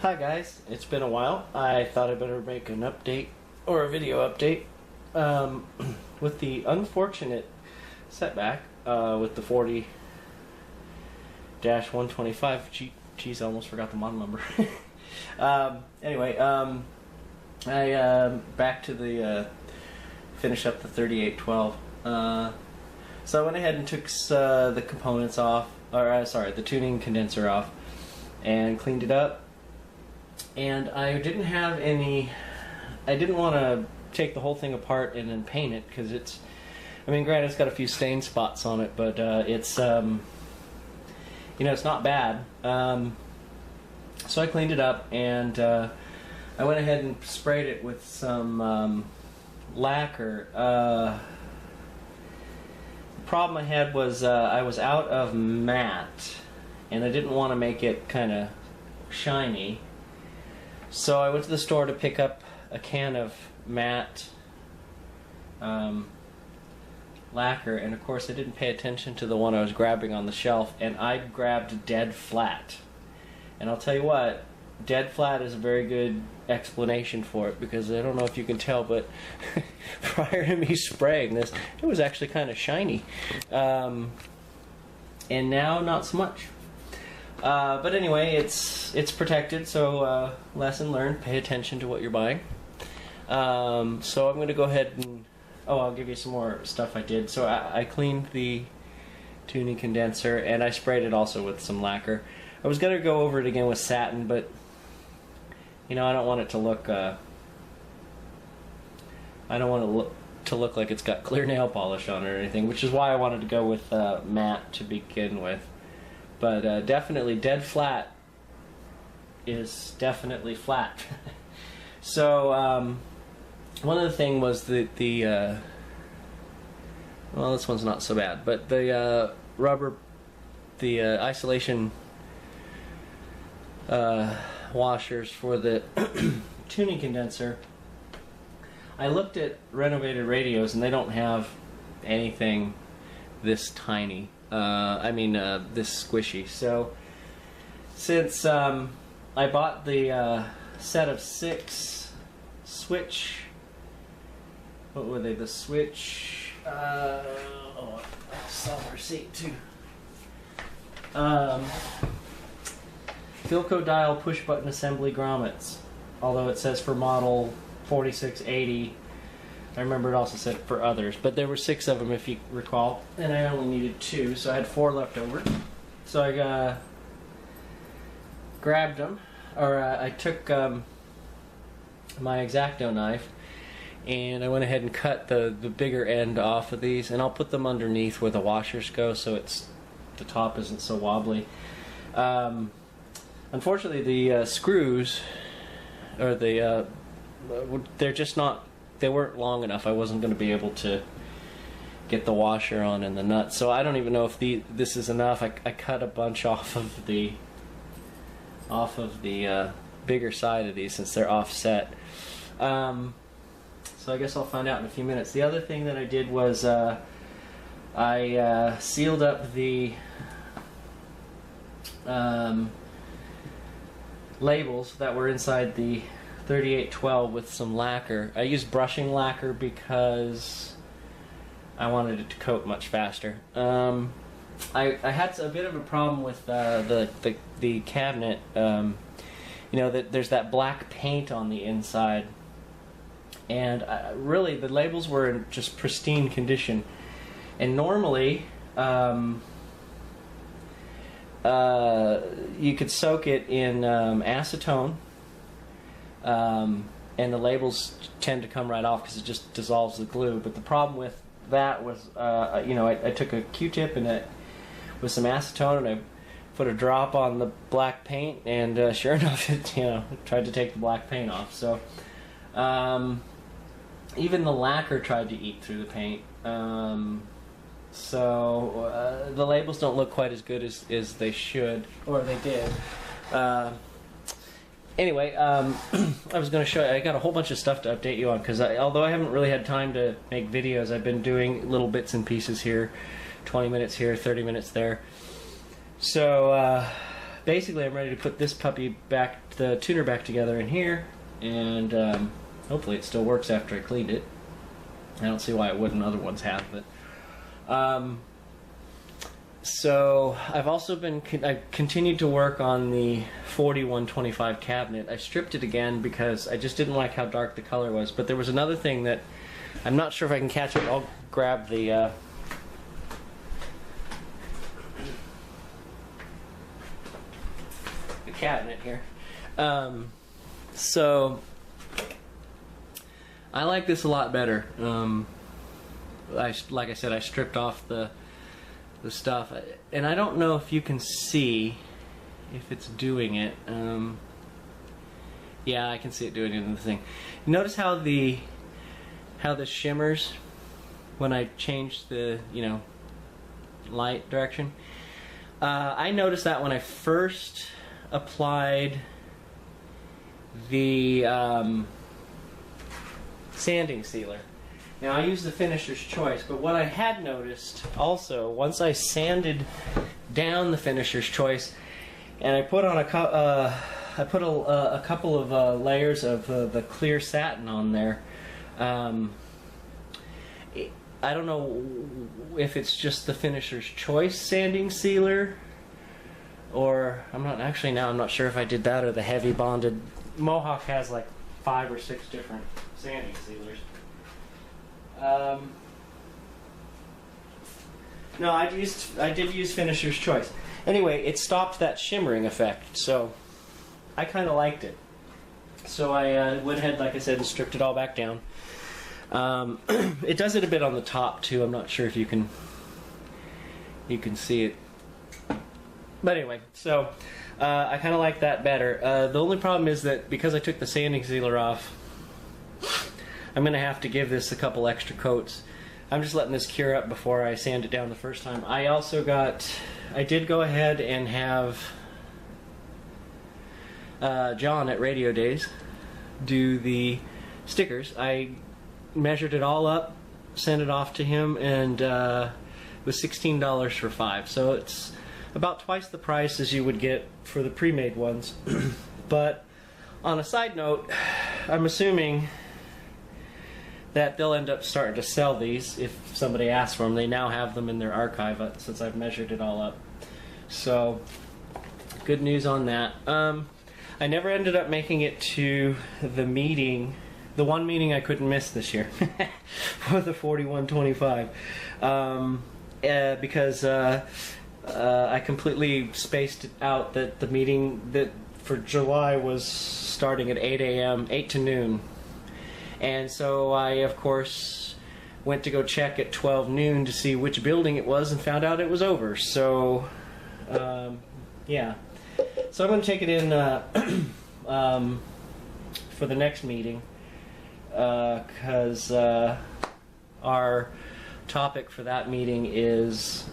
Hi guys, it's been a while. I thought I better make an update or a video update with the unfortunate setback with the 40-125. Geez, I almost forgot the model number. Anyway, I back to the finish up the 3812. So I went ahead and took the components off, or sorry, the tuning condenser off, and cleaned it up. And I didn't have any. I didn't want to take the whole thing apart and then paint it because it's. I mean, granted, it's got a few stain spots on it, but it's it's not bad. So I cleaned it up and I went ahead and sprayed it with some lacquer. The problem I had was I was out of matte, and I didn't want to make it kind of shiny. So I went to the store to pick up a can of matte lacquer, and of course I didn't pay attention to the one I was grabbing on the shelf, and I grabbed dead flat. And I'll tell you what, dead flat is a very good explanation for it, because I don't know if you can tell, but prior to me spraying this, it was actually kind of shiny. And now not so much. But anyway, it's protected, so lesson learned, pay attention to what you're buying. So I'm going to go ahead and, I'll give you some more stuff I did. So I cleaned the tuning condenser, and I sprayed it also with some lacquer. I was going to go over it again with satin, but I don't want it to look, I don't want it to look like it's got clear nail polish on it or anything, which is why I wanted to go with matte to begin with. But definitely dead flat is definitely flat. So one other thing was the well, this one's not so bad, but the rubber, the isolation washers for the tuning condenser. I looked at renovated radios and they don't have anything this tiny. This squishy. So since I bought the set of 6 switch, what were they? The switch. I saw the receipt too. Philco dial push button assembly grommets. Although it says for model 4680. I remember it also said for others, but there were 6 of them if you recall, and I only needed 2, so I had 4 left over. So I grabbed them, or I took my X-Acto knife, and I went ahead and cut the bigger end off of these, and I'll put them underneath where the washers go, so the top isn't so wobbly. Unfortunately, the screws, or they're just not. They weren't long enough. I wasn't going to be able to get the washer on and the nut. So I don't even know if this is enough. I cut a bunch off of the bigger side of these since they're offset. So I guess I'll find out in a few minutes. The other thing that I did was I sealed up the labels that were inside the 3812 with some lacquer. I used brushing lacquer because I wanted it to coat much faster. I had a bit of a problem with the cabinet. That there's that black paint on the inside, and really the labels were in just pristine condition. And normally, you could soak it in acetone. And the labels tend to come right off because it just dissolves the glue. But the problem with that was, I took a Q-tip and it with some acetone, and I put a drop on the black paint, and sure enough, it tried to take the black paint off. So even the lacquer tried to eat through the paint. So the labels don't look quite as good as they should, or they did. Anyway, I was going to show you, I got a whole bunch of stuff to update you on, because although I haven't really had time to make videos, I've been doing little bits and pieces here, 20 minutes here, 30 minutes there. So basically I'm ready to put this puppy back, the tuner back together in here, and hopefully it still works after I cleaned it. I don't see why it wouldn't, other ones have, but so I've also been I continued to work on the 4125 cabinet. I stripped it again because I just didn't like how dark the color was, but there was another thing that I'm not sure if I can catch it. I'll grab the cabinet here. So I like this a lot better. Like I said, I stripped off the stuff, and I don't know if you can see if it's doing it. Yeah, I can see it doing it in the thing. Notice how this shimmers when I change the light direction. I noticed that when I first applied the sanding sealer. Now I use the finisher's choice, but what I had noticed also, once I sanded down the finisher's choice, and I put on a couple of layers of the clear satin on there. I don't know if it's just the finisher's choice sanding sealer, or I'm not sure if I did that or the heavy bonded. Mohawk has like 5 or 6 different sanding sealers. No, I did use finisher's choice. Anyway, it stopped that shimmering effect, so I kind of liked it. So I went ahead, like I said, and stripped it all back down. It does it a bit on the top too. I'm not sure if you can see it. But anyway, so I kind of like that better. The only problem is that because I took the sanding sealer off, I'm going to have to give this a couple extra coats. I'm just letting this cure up before I sand it down the first time. I did go ahead and have John at Radio Days do the stickers. I measured it all up, sent it off to him, and it was $16 for 5. So it's about twice the price as you would get for the pre-made ones. But on a side note, I'm assuming that they'll end up starting to sell these if somebody asks for them. They now have them in their archive since I've measured it all up. So, good news on that. I never ended up making it to the meeting, the one meeting I couldn't miss this year for the 4125, because I completely spaced it out that the meeting that for July was starting at 8 a.m., 8 to noon. And so I, of course, went to go check at 12 noon to see which building it was and found out it was over. So, yeah. So I'm going to take it in for the next meeting because our topic for that meeting is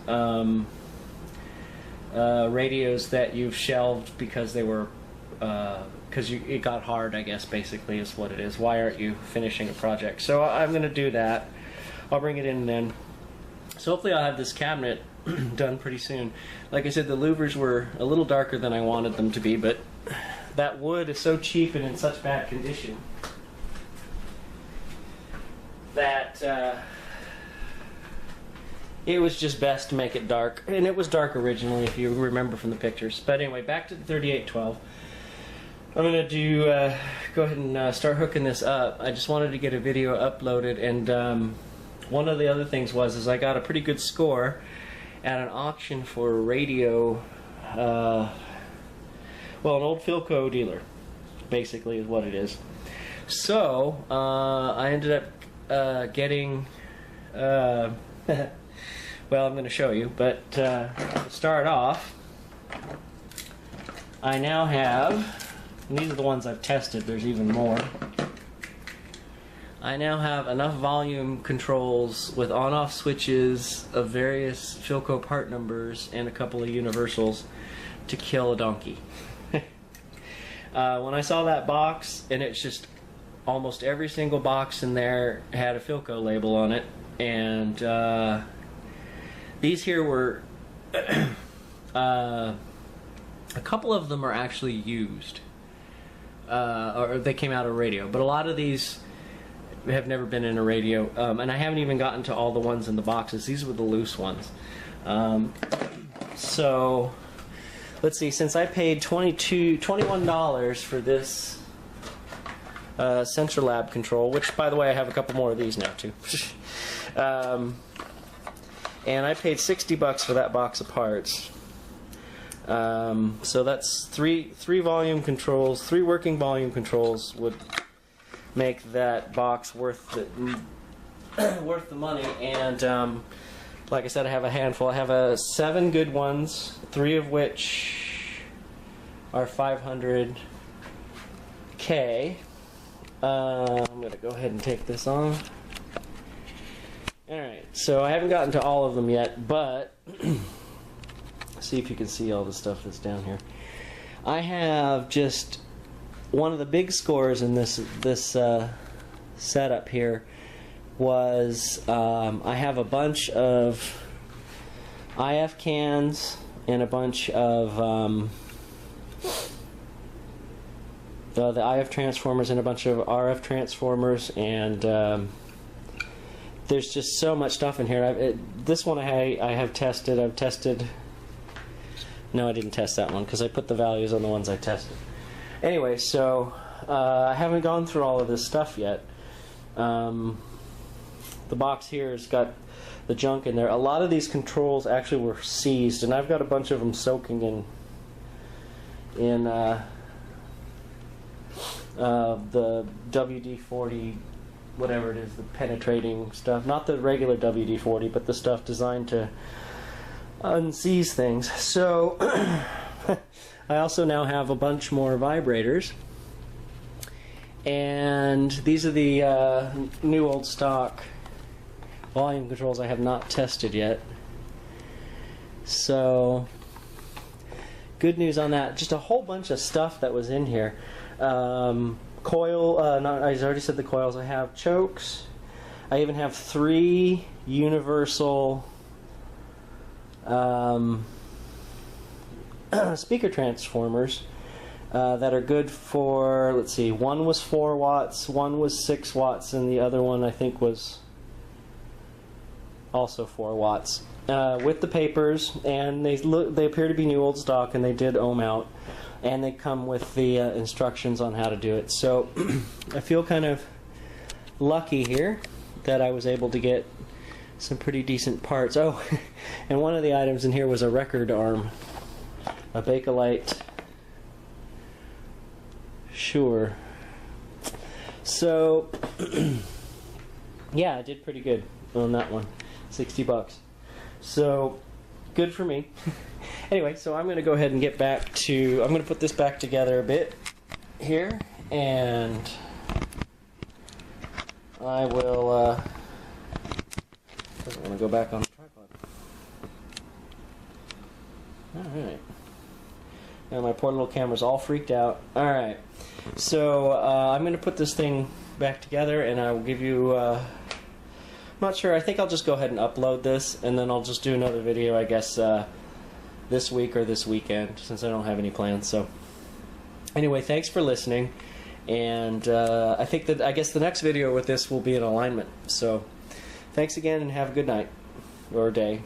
radios that you've shelved because they were because it got hard, I guess, basically is what it is. Why aren't you finishing a project? So I'm going to do that. I'll bring it in then. So hopefully I'll have this cabinet done pretty soon. Like I said, the louvers were a little darker than I wanted them to be, but that wood is so cheap and in such bad condition that it was just best to make it dark. And it was dark originally, if you remember from the pictures. But anyway, back to the 3812. I'm going to go ahead and start hooking this up. I just wanted to get a video uploaded, and one of the other things is I got a pretty good score at an auction for a radio, well, an old Philco dealer, basically is what it is. So, I ended up getting, well, I'm going to show you, but to start off, I now have, and these are the ones I've tested, there's even more. I now have enough volume controls with on-off switches of various Philco part numbers and a couple of universals to kill a donkey. When I saw that box, and it's just almost every single box in there had a Philco label on it, and these here were A couple of them are actually used, or they came out of radio, but a lot of these have never been in a radio, and I haven't even gotten to all the ones in the boxes. These were the loose ones. So let's see, since I paid $21 for this Sensor Lab control, which by the way I have a couple more of these now too, and I paid $60 for that box of parts. So that's three volume controls, 3 working volume controls would make that box worth the money. And like I said, I have a handful. I have 7 good ones, 3 of which are 500K. I'm going to go ahead and take this off. Alright, so I haven't gotten to all of them yet, but see if you can see all the stuff that's down here. I have just one of the big scores in this setup here was I have a bunch of IF cans and a bunch of the IF transformers and a bunch of RF transformers, and there's just so much stuff in here. This one I have tested. I've tested. No, I didn't test that one because I put the values on the ones I tested. Anyway, so I haven't gone through all of this stuff yet. The box here has got the junk in there. A lot of these controls actually were seized, and I've got a bunch of them soaking in the WD-40, whatever it is, the penetrating stuff. Not the regular WD-40, but the stuff designed to unseize things. So I also now have a bunch more vibrators, and these are the new old stock volume controls I have not tested yet. So good news on that. Just a whole bunch of stuff that was in here. Coil, I already said the coils. I have chokes. I even have 3 universal speaker transformers that are good for, let's see, one was 4 watts, one was 6 watts, and the other one I think was also 4 watts. With the papers, and they appear to be new old stock, and they did ohm out, and they come with the instructions on how to do it. So I feel kind of lucky here that I was able to get some pretty decent parts. Oh, and one of the items in here was a record arm, a Bakelite Shure. So yeah, I did pretty good on that one. $60. So good for me. Anyway, so I'm going to go ahead and get back to, I'm going to put this back together a bit here, and I will doesn't want to go back on the tripod. Alright. Now my poor little camera's all freaked out. Alright. So I'm going to put this thing back together, and I will give you I'm not sure. I think I'll just go ahead and upload this, and then I'll just do another video, I guess, this week or this weekend, since I don't have any plans. So anyway, thanks for listening, and I guess the next video with this will be an alignment. So thanks again, and have a good night or day.